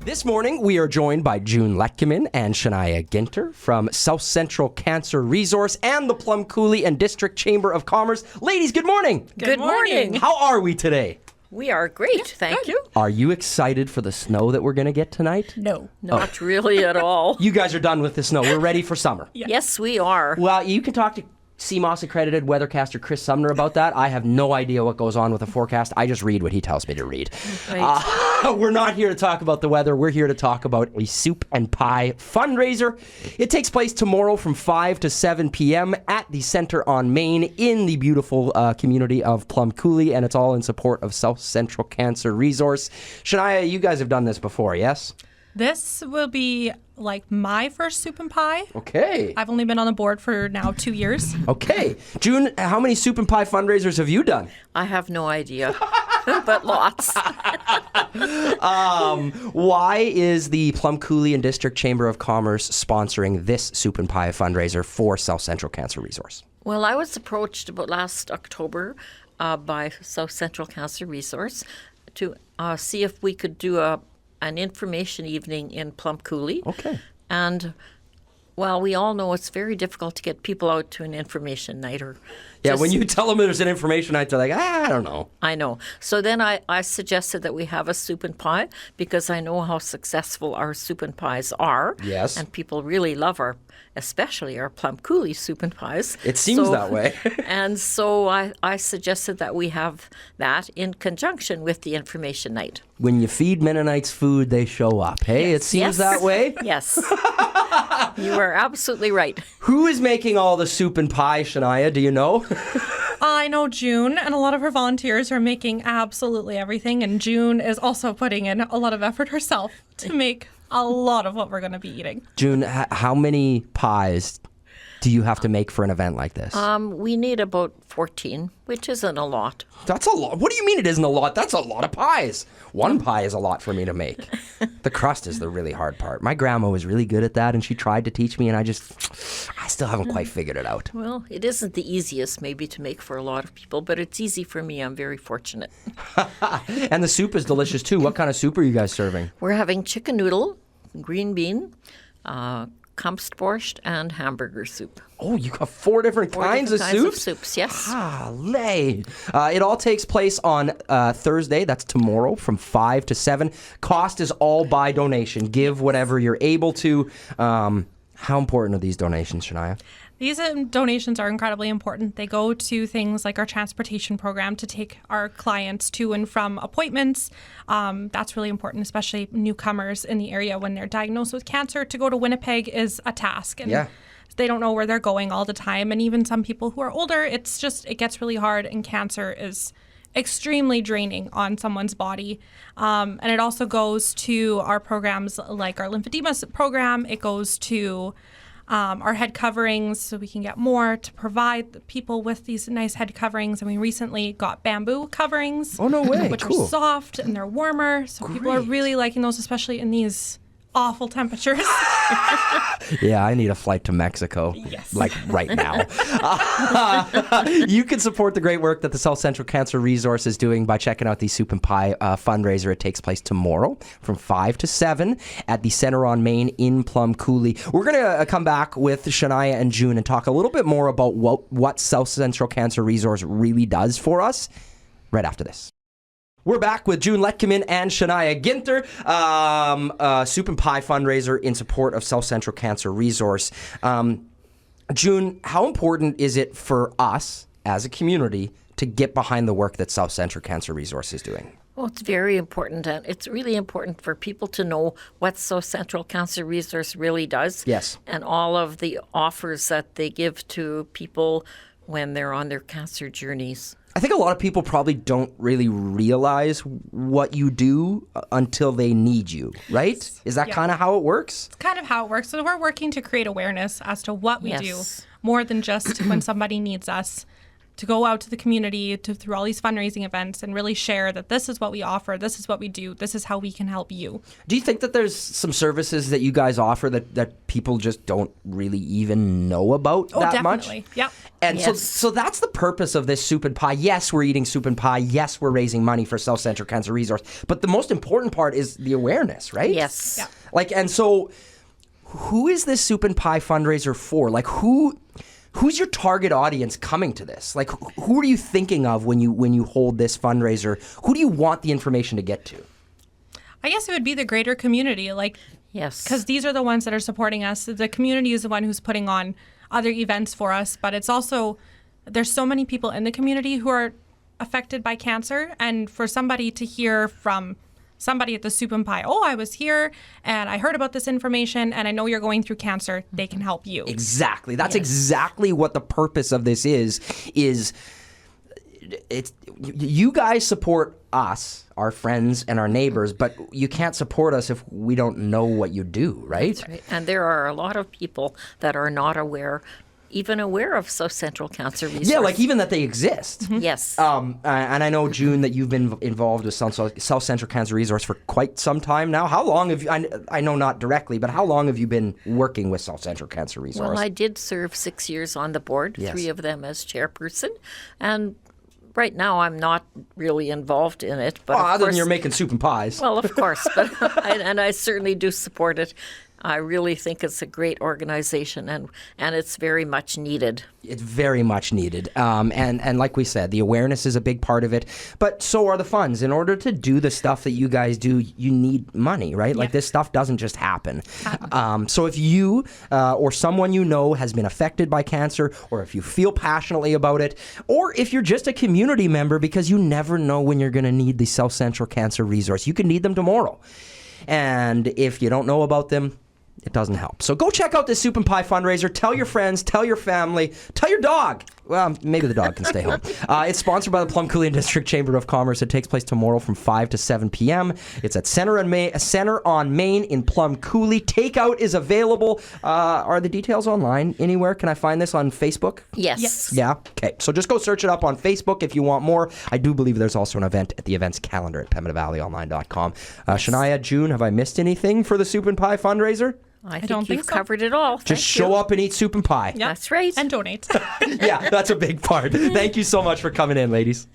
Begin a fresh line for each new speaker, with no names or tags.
This morning, we are joined by June Letkeman and Shania Ginter from South Central Cancer Resource and the Plum Coulee and District Chamber of Commerce. Ladies, good morning.
Good morning.
How are we today?
We are great, thank you.
Are you excited for the snow that we're going to get tonight?
No, not really at all.
You guys are done with the snow. We're ready for summer.
Yes, we are.
Well, you can talk to CMOS accredited weathercaster Chris Sumner about that. I have no idea what goes on with the forecast. I just read what he tells me to read.
Right.
We're not here to talk about the weather. We're here to talk about a soup and pie fundraiser. It takes place tomorrow from 5 to 7 p.m. at the Center on Main in the beautiful community of Plum Coulee, and it's all in support of South Central Cancer Resource. Shania, you guys have done this before, yes?
This will be like my first soup and pie.
Okay.
I've only been on the board for now 2 years.
Okay. June, how many soup and pie fundraisers have you done?
I have no idea, but lots.
Why is the Plum Coulee and District Chamber of Commerce sponsoring this soup and pie fundraiser for South Central Cancer Resource?
Well, I was approached about last October by South Central Cancer Resource to see if we could do an information evening in Plum Coulee.
Okay.
And, well, we all know it's very difficult to get people out to an information night.
Yeah, when you tell them there's an information night, they're like, I don't know.
I know. So then I suggested that we have a soup and pie because I know how successful our soup and pies are.
Yes.
And people really love especially our Plum Coulee soup and pies.
It seems that way.
And so I suggested that we have that in conjunction with the information night.
When you feed Mennonites food, they show up. Hey,
Yes.
it seems
Yes.
that way.
Yes. You are absolutely right.
Who is making all the soup and pie, Shania? Do you know?
I know June, and a lot of her volunteers are making absolutely everything, and June is also putting in a lot of effort herself to make a lot of what we're going to be eating.
June, how many pies do you have to make for an event like this?
We need about 14, which isn't a lot.
That's a lot. What do you mean it isn't a lot? That's a lot of pies. One pie is a lot for me to make. The crust is the really hard part. My grandma was really good at that, and she tried to teach me, and I still haven't quite figured it out.
Well, it isn't the easiest maybe to make for a lot of people, but it's easy for me. I'm very fortunate.
And the soup is delicious, too. What kind of soup are you guys serving?
We're having chicken noodle, green bean, Kampfborscht, and hamburger soup.
Oh, you got four different kinds of soups?
Yes.
It all takes place on Thursday. That's tomorrow from 5 to 7. Cost is all by donation. Give whatever you're able to. How important are these donations, Shania?
These donations are incredibly important. They go to things like our transportation program to take our clients to and from appointments. That's really important, especially newcomers in the area when they're diagnosed with cancer. To go to Winnipeg is a task. And they don't know where they're going all the time. And even some people who are older, it gets really hard, and cancer is extremely draining on someone's body. And it also goes to our programs like our lymphedema program. It goes to our head coverings, so we can get more to provide people with these nice head coverings. And we recently got bamboo coverings.
Oh, no way.
Which
Cool.
are soft and they're warmer. So people are really liking those, especially in these awful temperatures.
Yeah, I need a flight to Mexico.
Yes.
Like right now. You can support the great work that the South Central Cancer Resource is doing by checking out the Soup and Pie fundraiser. It takes place tomorrow from 5 to 7 at the Center on Main in Plum Coulee. We're going to come back with Shania and June and talk a little bit more about what South Central Cancer Resource really does for us right after this. We're back with June Letkeman and Shania Ginter, Soup and Pie fundraiser in support of South Central Cancer Resource. June, how important is it for us as a community to get behind the work that South Central Cancer Resource is doing?
Well, it's very important, and it's really important for people to know what South Central Cancer Resource really does.
Yes.
And all of the offers that they give to people when they're on their cancer journeys.
I think a lot of people probably don't really realize what you do until they need you, right? Is that kind of how it works?
It's kind of how it works. So we're working to create awareness as to what we do,
Yes.
more than just when somebody needs us. to go out to the community through all these fundraising events and really share that this is what we offer, this is what we do, this is how we can help you.
Do you think that there's some services that you guys offer that people just don't really even know about that much?
Definitely. Yep.
And
Yes.
so that's the purpose of this soup and pie. Yes, we're eating soup and pie. Yes, we're raising money for South Central Cancer Resource. But the most important part is the awareness, right?
Yes.
Yeah.
Like, and so who is this soup and pie fundraiser for? Like, who's your target audience coming to this? Like, who are you thinking of when you hold this fundraiser? Who do you want the information to get to?
I guess it would be the greater community,
Yes.
because these are the ones that are supporting us. The community is the one who's putting on other events for us, but it's also, there's so many people in the community who are affected by cancer, and for somebody to hear from somebody at the soup and pie, oh, I was here and I heard about this information and I know you're going through cancer, they can help you.
Exactly. That's
Yes.
exactly what the purpose of this is it's you guys support us, our friends and our neighbors, but you can't support us if we don't know what you do, right?
That's right. And there are a lot of people that are not even aware of South Central Cancer Resource.
Yeah, like even that they exist.
Yes.
And I know, June, that you've been involved with South Central Cancer Resource for quite some time now. How long have you, I know not directly, but how long have you been working with South Central Cancer Resource?
Well, I did serve 6 years on the board,
Yes.
3 of them as chairperson. And right now I'm not really involved in it. But of
other than
course,
you're making soup and pies.
well, of course. But I certainly do support it. I really think it's a great organization, and it's very much needed.
It's very much needed. And like we said, the awareness is a big part of it, but so are the funds. In order to do the stuff that you guys do, you need money, right? Like this stuff doesn't just happen. So if you or someone you know has been affected by cancer, or if you feel passionately about it, or if you're just a community member, because you never know when you're going to need the South Central Cancer Resource. You can need them tomorrow. And if you don't know about them, it doesn't help. So go check out this soup and pie fundraiser. Tell your friends, tell your family, tell your dog. Well, maybe the dog can stay home. It's sponsored by the Plum Coulee District Chamber of Commerce. It takes place tomorrow from 5 to 7 p.m. It's at Center on Main in Plum Coulee. Takeout is available. Are the details online anywhere? Can I find this on Facebook?
Yes.
Yeah? Okay. So just go search it up on Facebook if you want more. I do believe there's also an event at the events calendar at PembinaValleyOnline.com. Shania, June, have I missed anything for the soup and pie fundraiser?
I
don't
think
think
you've
so.
covered it all.
Just
Thank
show
you.
up and eat soup and pie.
Yep.
That's right.
And donate.
Yeah, that's a big part. Thank you so much for coming in, ladies.